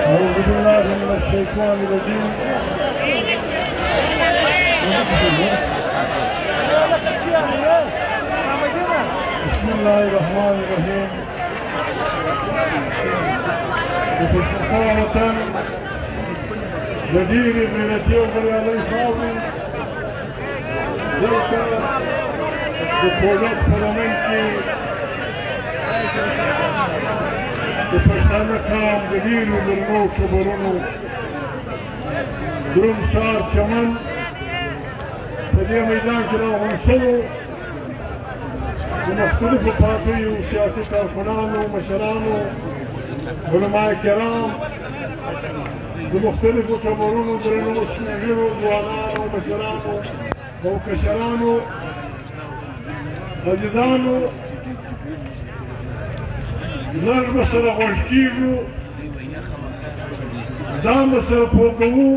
أعوذ بالله من الشيطان الرجيم. بسم الله الرحمن الرحيم. وبالحقيقة جدير من الجوهر على الفاضي ذلك دخولات برلمانتي بپرسانه کام دلیل و درمو کبرونو درم شار چمن پدې میدان کې راغون شوو د مختلفو پارټیو سیاسي کارکنانو مشرانو علماء کرام د مختلفو کبرونو درنو شمېرو ځوانانو مشرانو او کشرانو عزیزانو زر به سره غوږ کېږو ځان به سره پوه کوو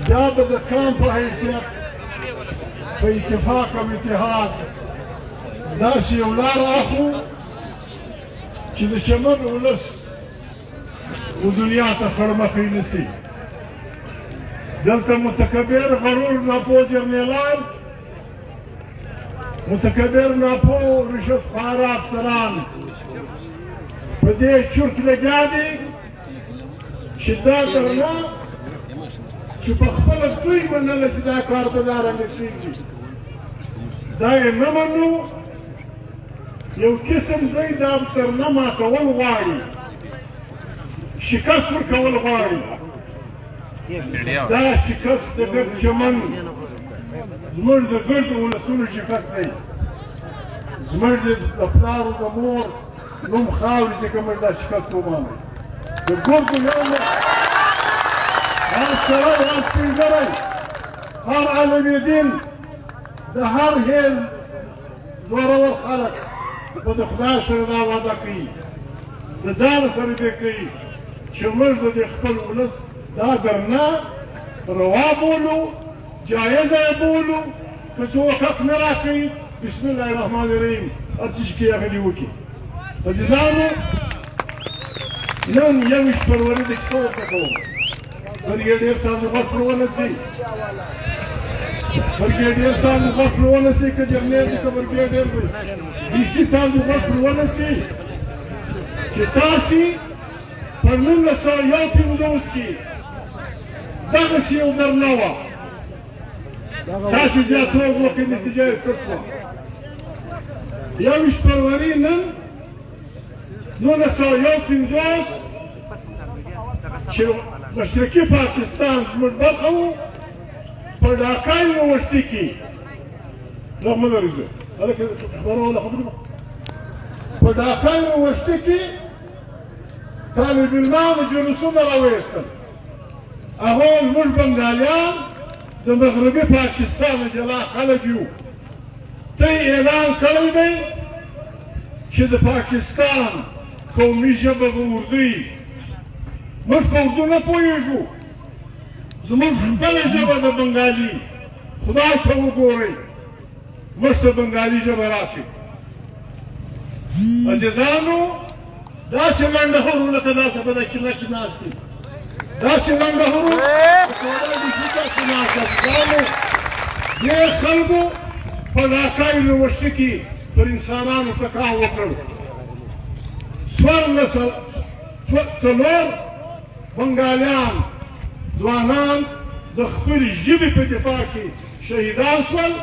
بیا به د کام په حیثیت په اتفاق او اتحاد داسې یو لاره اخلو چې د چمن ولس و دنیا ته خړمخې نه سي دلته متکبر غرور ناپوه جرنیلان متکبر ناپوه رشوت خواره افسران په دې چرت لګیا دي چې دا درنه چې په خپله دوی منله چې دا کار به دارنګه کېږي دا یې نه منو یو قسم دوی دا درنه ماتول غواړي شکست ورکول غواړي دا شکست د ګرد چمن زموږ د ګردو ولسونو شکست دی زموږ د پلار او د مور نوم خاورې چې که موږ دا شکست ومانو د ګردو یو هر سړی هر سپین ږیری هر عالم دین د هر هیل زورور خلک به د خدای سره دا وعده کوي د ځان سره دې کوي چې موږ د دې خپل ولس دا درنه روا بولو جایزه یې بولو که څوک حق نه راکوي بسم الله الرحمن الرحیم هر څه چې کوي هغه دې وکړي عزیزانو نن 21 فروری د کیسه ورته کوم برګیډیر صاحب غوږ پرې ونه سي برګیډیر صاحب غوږ پرې ونه سي که جرنیل دي که برګیډیر دی ډي سي صاحب غوږ پرې ونه سي چې تاسې په 1950 کې دغسې یو درنه وه تاسې زیاتوب وکړئ نتیجه یې څه شوه 21 فروری نن 1950 چې مشرقي پاکستان زموږ برخه وو په ډاکا یونیورسټي کې رحمت الله رضا هلکه خبروله خبرونه په ډاکا یونیورسټي کې طالب علمانو جلوسونه راویستل هغه زموږ بنګالیان د مغربي پاکستان نه جلا خلک یو ته اعلان کړی دی چې د پاکستان قومي ژبه به اردو وي موږ په اردو نه پوهېږو زموږ خپله ژبه د بنګالي خدای ته وګورئ موږ ته بنګالي ژبه راکړي عزیزانو داسې لنډه هرو لکه داسې په دې کیله کې ناست دي داسې لنډه هرو عزیزانو دې خلکو په ډاکا یونیورسټي کې پر انسانانو څه کار وکړ څلور بنګالیان ځوانان د خپلې ژبې په دفاع کې شهیدان شول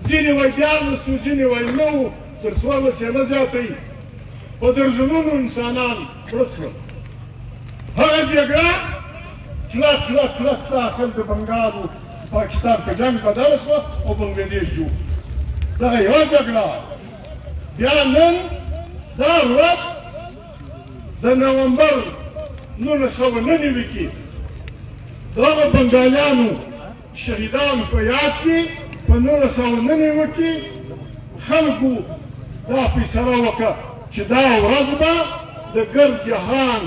ځینې وایي 14 وو ځینې وایي 9 وو تر 14 یې نه زیاتوي په درجنونو انسانان مړه شول هغه جګړه کلک کلک کلک داخل د بنګال و پاکستان په جنګ بدله شوه او بنګلادیش جوړ دغه یوه جګړه بیا نن دا ورځ د نومبر 1999 کې دغه بنګالیانو شهیدانو په یاد کې په 1999 کې خلکو دا فیصله وکړه چې دا ورځ به د ګرد جهان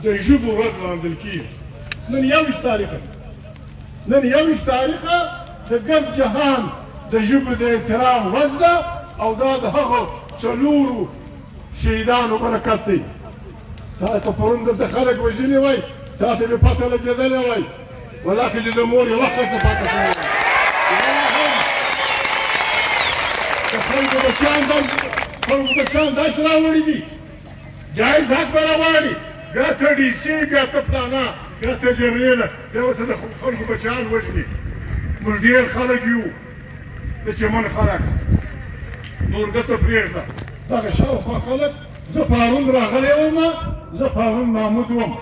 د ژبو ورځ لمانځل کېږي. نن 21 تاریخه د ګرد جهان د ژبو د احترام ورځ ده او دا د هغو څلورو شهیدانو برکت دی. تا ته پرون دلته خلک وژلي وای، تا ته مې پته لګېدلې وای، ولکه چې د مور یوه خښته پاته شوې وه. د خلکو بچیان داسې راوړي دي، جایز حق به راواړي، بیا ته ډي سي، بیا ته فلانا، بیا ته جنرېله، بیا ورته د خلکو بچیان وژني. موږ ډېر خلک یو د چمن خلک، نور ګټه پرېږده. دغه شاوخوا خلک، زه پرون راغلی وم، زه پرون محمود وم،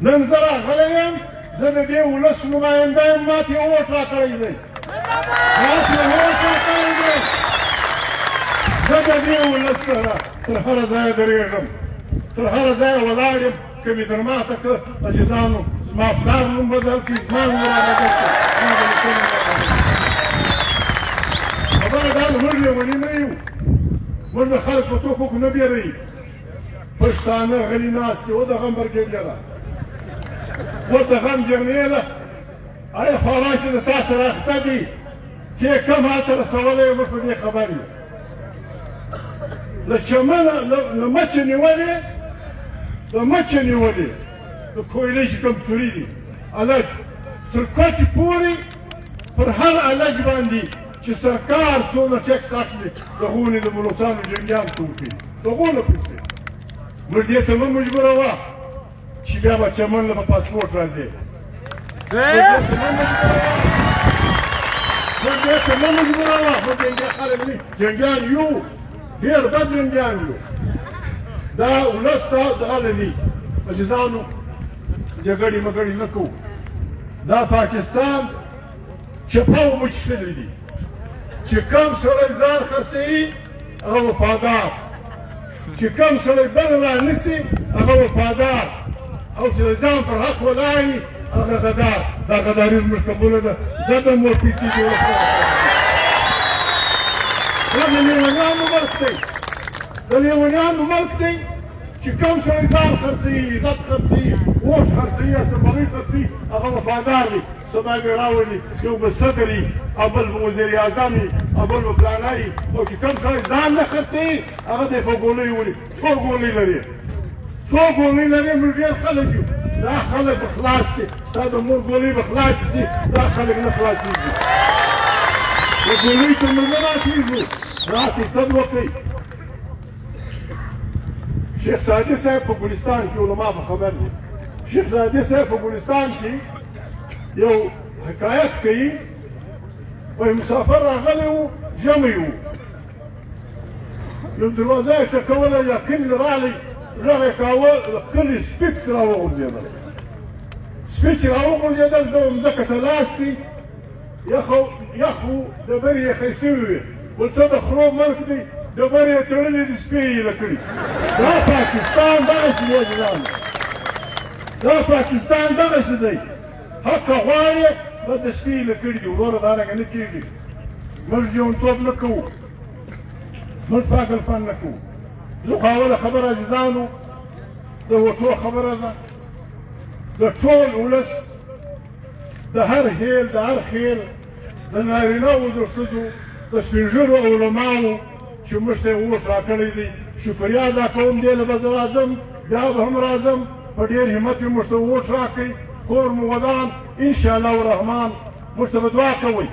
نن زه راغلی یم، زه د دې ولس نماینده یم، ما ته یې ووټ راکړی دی، زه د دې ولس سره تر هره ځایه درېږم، تر هره ځایه ولاړ یم. که مې در ماته که عزیزانو زما پلار نوم بدل کړي، زما نوم رابدل کړي، ما به لیکنې خبره دا ده، موږ لیوني نه یو، موږ د خلک په توپکو نه بیروي. پښتانه غلي ناست دي، و د غم برجګه ده، و د غم جرنیله، آیا خواران چې د تا سره اخته دي، چې کم هلته رسولی یې، موږ په دې خبر یو. له چمنه له مچه نیولې، د کویلۍ چې کوم توري دي الج تر کوچ پورې، پر هر الج باندې چې سرکار څومره ټیکس اخلي، د هغو نه د بلوڅانو جنګیان ته ورکوي، د هغو نه پیسې. موږ دې ته مه مجبوروه چې بیا به چمن له په پاسپورټ راځي. موږ دې ته مه مجبوروه، موږ جنګي خلک نه، جنګیان یو، ډېر بد جنګیان یو. دا ولس ته دغه دي عزیزانو، جګړې مګړې نه کوو. دا پاکستان چپه اوبه څښلي دي، چې کم سړی ځان خرڅوي هغه وفادار، چې کم سړی بل رانیسي هغه وفادار، او چې د ځان پر حق ولاړ وي هغه غدار. دا غداري زموږ قبوله ده، زه به مور پیسې جوړه کړم. دا د لیونیانو ملک دی، د لیونیانو ملک دی چې کوم سړی ځان خرڅوي، عزت خرڅوي، اوښ خرڅوي، اسمبلۍ خرڅوي، هغه وفادار دی. سبا به راولي یو به صدر وي، او بل به وزیر اعظم وي، او بل به فلانه وي. او چې کوم سړی ځان نه خرڅوي هغه دی په ګولۍ ولي. څو ګولۍ لري، موږ ډېر خلک یو. دا خلک به خلاص شي، ستا د مور ګولۍ به خلاص شي، دا خلک نه خلاصېږي. د ګولۍ ته موږ نه راتېږو، راسئ صد وکړئ. شیخ سعدي صاحب په ګلستان کې، علما به خبر دي، شیخ سعدي صاحب په ګلستان کې یو حکایت کوي، وایي مسافر راغلی و، ژمی و، یو دروازه یې ټکوله، یا کلي راغلی، غږ یې کاوه، کلي سپي پسې راوغورځېدل، سپي چې راوغورځېدل، ده مځکه ته لاس کړي، یخ و، ډبرې یې ښې سوي وې، ول څه د خرو ملک دی، ډبرې یې تړلې دي، سپي یې ایله کړي. دا پاکستان دغسې دی عزیزانو، دا پاکستان دغسې دی، حق غواړې بس د سپي ایله کړي دي. وروره دارنګه نه کېږي، موږ جونتوب نه کوو، موږ پاگلپن نه کوو. زه خو اوله خبره عزیزانو د وټو خبره ده، د ټول ولس، د هر هیل، د هر خیل، د نارینه او د ښځو، د سپین ږیرو علماو چې موږ ته یې ووټ راکړی دی، شکریه ادا کوم. دې له به زه راځم، بیا به هم راځم، په ډېر همت مې موږ ته ووټ راکړئ، کور مو ودان، انشاءالله الرحمن. موږ ته به دعا کوئ.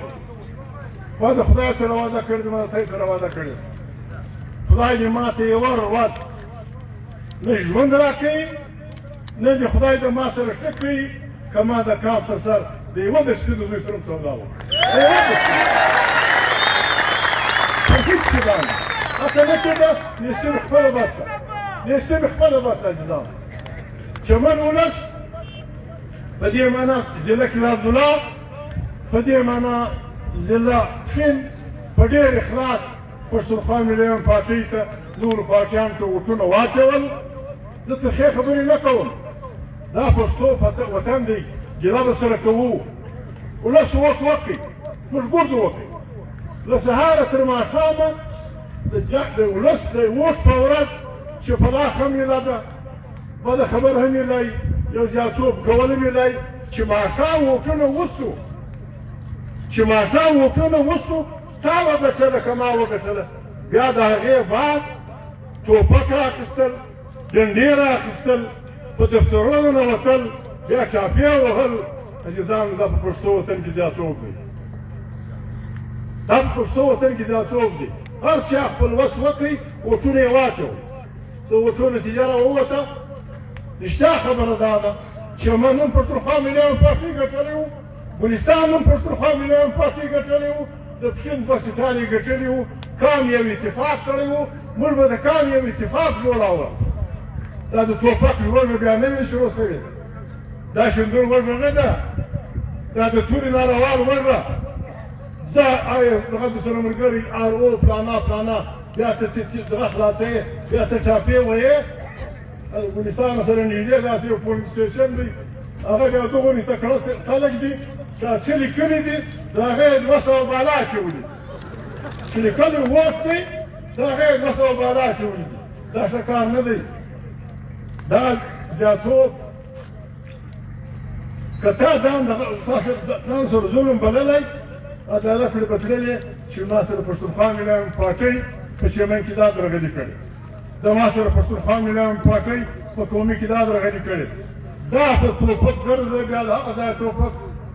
ما د خدای سره وعده کړې ده، ما د خدای سره وعده کړې ده، خدای دې ما ته یوه ورځ نه ژوند راکوي، نه دې خدای د ما سره ښه کوي، که ما د کال په سر د یوه د سپینو زوی سره سودا وکړه، د یوه د سپینو په هېڅ شي باندې هغه نه کېده. نیستي مې خپله بس ده، نیستي مې خپله بس ده عزیزانو. چمن ولس په دې معنا ضلع کې عبدالله، په دې معنا ضلع چین، په ډېر اخلاص پښتونخوا ملي پارټۍ ته، نورو پارټیانو ته ووټونه واچول. زه ترخې خبرې نه کوم، دا پښتو وطن دی، ګیله به سره کوو، ولس وقت وقي مش برضو وقي لسهارة ماښامه د ولس د ووټ په ورځ چې په دا ښه میلاده بده خبر هم ویلی یو زیاتوب کول هم ویلی چې ماښام ووټونه وسو چې ماښام ووټونه وسو تا وګټله که ما وګټله بیا د هغې بعد ټوپک راخیستل ډنډې راخیستل په دفترونو ننوتل بیا ټاپې وهل عزیزانو دا په پښتو وطن کې زیاتوب دی دا په پښتو وطن کې زیاتوب دی هر چا خپل وس وکړي ووټونه یې واچوي د ووټو نتیجه راووته رښتیا خبره دا ده چې من نن پښتونخوا مليان پارټي ګټلی وو ګلستان نن پښتونخوا مليان پارټي ګټلی وو د پښین په سیتان یې ګټلي وو کام یو اتفاق کړی وو موږ به د کام یو اتفاق جوړاوه دا د ټوپک لوږه بیا نه وي شروع شوې دا شندور وږه نه ده دا د تورې ناروال وږه زه دغه درسره ملګري آر او پلانا بیا ته دغه خلاصوې بیا ته ټاپې وهې ګلستان سره نږدې داسې یو پولیس سټیشن دی هغه بیا دغونې تکړه خلک دي دا چې لیکلي دي د هغې 200 بالا اچولي چې لیکلي ووټ دی د هغې 200 بالا اچولي دي دا ښه کار نه دی دا زیاتوب که تا ځان سره ظلم بللی عدالت یې بدللی چې ما سره پښتونخوا مليان پارټۍ په چمن کې دا درغلي کړې د ما سره پښتونخوا مليان پارټۍ په قومي کې دا درغلي کړې دا په ټوپک ګرځي بیا د هغه ځای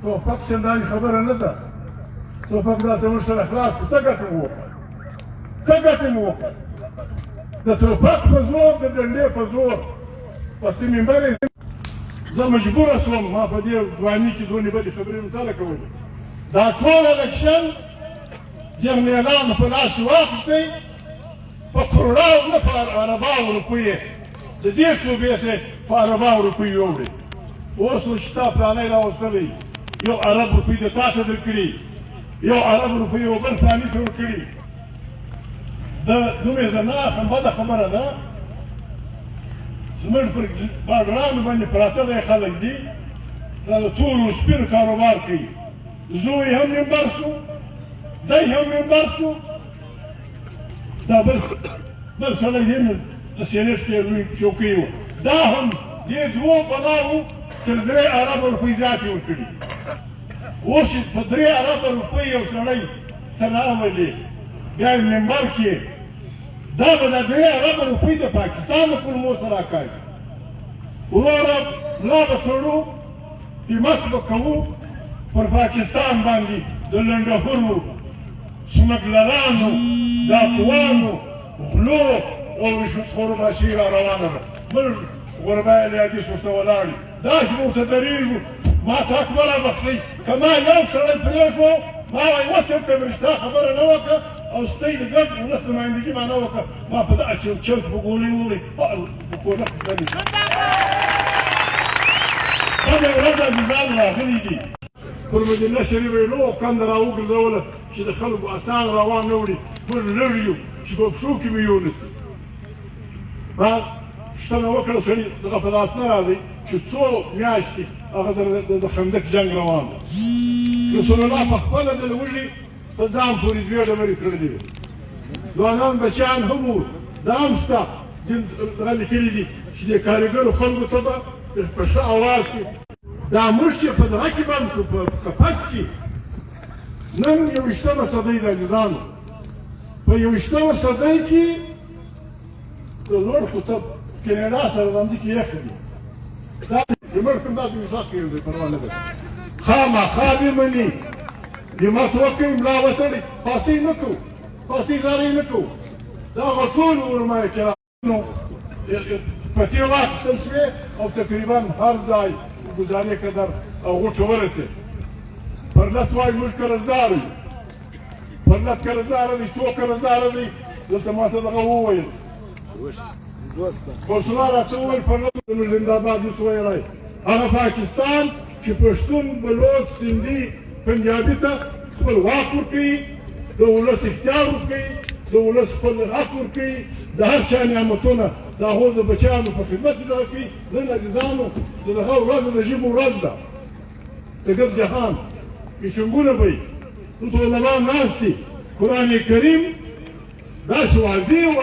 ټوپک چندانې خبره نه ده ټوپک دا ته موږ سره خلاص کړو څه ګټه مو وکړه څه ګټه مو وکړه د ټوپک په زور د ډنډې په زور پښتې ممبر زه مجبوره شوم ما په دې ځواني کې دونې بدې خبرې مثاله کولې دا ټول الکشن جرنیلانو په لاس کې واخیستی په کروڑاو نه په عرباو روپیې د دې صوبې څخه په عرباو روپۍ وړي اوس نو چې تا پلانی راوستلی یو عرب روپۍ د تا ته درکړي یو عرب روپۍ یو بل فلاني ته ورکړي د دومره زما بده خبره ده زموږ پر بارډرانو باندې پراته دی خلک دي دا د تورو سپینو کاروبار کوي زوی هم ممبر شو دی هم ممبر شو دا بل سړی دی د سینټ کې لوی چوکۍ وه دا هم دې دوو بلاوو تر 3 اربه روپۍ زیاتې ورکړي اوس په 3 اربه روپۍ یو سړی ته راولي بیا یې ممبر کې دا به د 3 اربه روپۍ د پاکستان د کلمو سره کوي وروره ملا به تړو قیمت به کوو پر پاکستان باندې د لنډهورو سمګلرانو ډاکوانو غلو او رشوتخورو ماشي را روانه ده موږ غربای الحدیث ورته ولاړ یو داسې به ورته درېږو ما ته اکبره بخښئ که ما یو سړی پرېږدو ما وایي اوس ورته مې رښتیا خبره نه وکړه او ستی د ګډ ولس نمایندګي ما نه وکړه ما په دغه چرت په ګولۍ ووړئ په کوټه کې سړي بده ورځ عزیزان راغلي دي پر مدینه شریفه یې لوی کنده راوګرځوله چې د خلکو اسان روان نه وړي موږ لږ یو چې په پښو کې مې یونیسي ما پوښتنه وکړه سړي دغه په لاس نه راځئ چې څو میاشتې هغه د خندق جنګ روان ده رسول الله په خپله د لوږې په ځان پورې 2 ډبرې کړلې وې ځوانان بچیان هم وو دا هم شته دغه لیکلي دي چې د کارګرو خلکو ته به په ښه اواز کې دا موږ چې په دغه کې باندې په قفس کې نن 21مه صدۍ د عزیزانو په 21مه صدۍ کې د لوړ خطب کینیډا سره د همدې کې یخ دي دا د مړ کوم دا د وشاق کې دی پروا نه ده خامخا دې مني همت وکړئ ملا وتړئ پاسې نه کوو پاسې زارۍ نه کوو دا هغه ټول علما کرامو فتې واخیستل شوې او تقریبا هر ځای ګزارې قدر او غوټه ورسېد پرلت وایي موږ قرضدار یو پرلت قرضداره دی څوک قرضداره دی دلته ما ته دغه وویل خسرو راته وویل پرلت زموږ زنده‌باد اوس ویلی هغه پاکستان چې پښتون بلوچ سندي پنجابي ته خپل واک ورکوي د ولس اختیار ورکوي د ولس خپل حق ورکوي د هر چا نعمتونه د هغو د بچیانو په خدمت کې دغه کوي نن عزیزانو د دغه ورځ د ژبو ورځ ده د ګرد جهان میشنګونه به نو علما ناست دي قرآن کریم داسې واضح